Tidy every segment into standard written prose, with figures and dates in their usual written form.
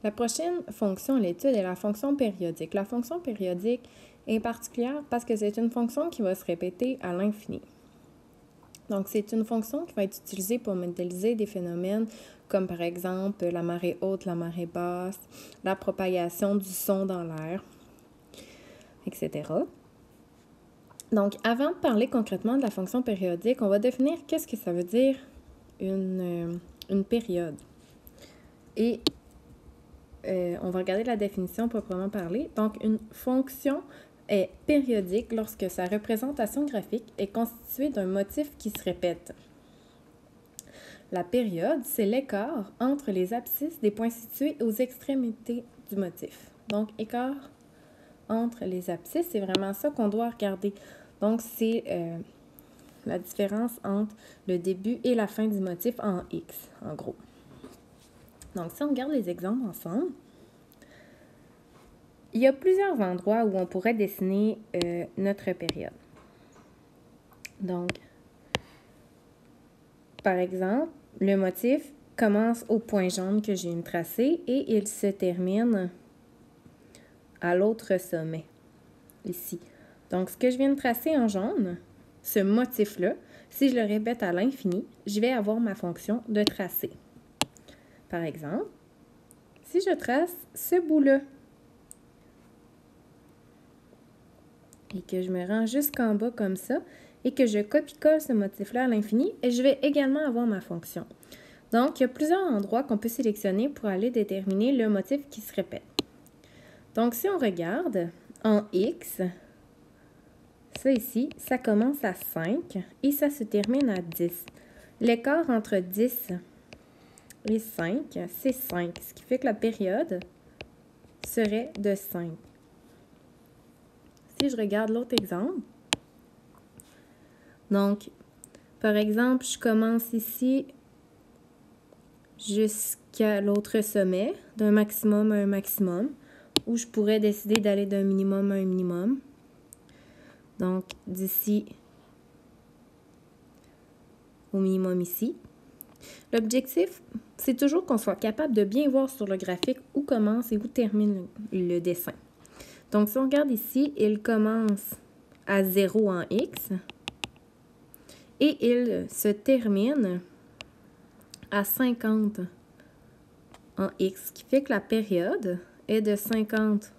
La prochaine fonction à l'étude est la fonction périodique. La fonction périodique est particulière parce que c'est une fonction qui va se répéter à l'infini. Donc, c'est une fonction qui va être utilisée pour modéliser des phénomènes comme par exemple la marée haute, la marée basse, la propagation du son dans l'air, etc. Donc, avant de parler concrètement de la fonction périodique, on va définir qu'est-ce que ça veut dire une période. Et on va regarder la définition proprement parler. Donc, une fonction est périodique lorsque sa représentation graphique est constituée d'un motif qui se répète. La période, c'est l'écart entre les abscisses des points situés aux extrémités du motif. Donc, écart entre les abscisses, c'est vraiment ça qu'on doit regarder. Donc, c'est la différence entre le début et la fin du motif en X, en gros. Donc, si on regarde les exemples ensemble, il y a plusieurs endroits où on pourrait dessiner notre période. Donc, par exemple, le motif commence au point jaune que je viens de tracer et il se termine à l'autre sommet, ici. Donc, ce que je viens de tracer en jaune, ce motif-là, si je le répète à l'infini, je vais avoir ma fonction de tracé. Par exemple, si je trace ce bout-là et que je me rends jusqu'en bas comme ça et que je copie-colle ce motif-là à l'infini, je vais également avoir ma fonction. Donc, il y a plusieurs endroits qu'on peut sélectionner pour aller déterminer le motif qui se répète. Donc, si on regarde en X, ça ici, ça commence à 5 et ça se termine à 10. L'écart entre 10 et 5, c'est 5, ce qui fait que la période serait de 5. Si je regarde l'autre exemple, donc, par exemple, je commence ici jusqu'à l'autre sommet, d'un maximum à un maximum, où je pourrais décider d'aller d'un minimum à un minimum. Donc, d'ici au minimum ici. L'objectif, c'est toujours qu'on soit capable de bien voir sur le graphique où commence et où termine le dessin. Donc, si on regarde ici, il commence à 0 en X et il se termine à 50 en X, ce qui fait que la période est de 50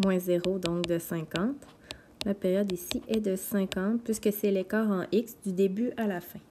moins 0, donc de 50. La période ici est de 50 puisque c'est l'écart en X du début à la fin.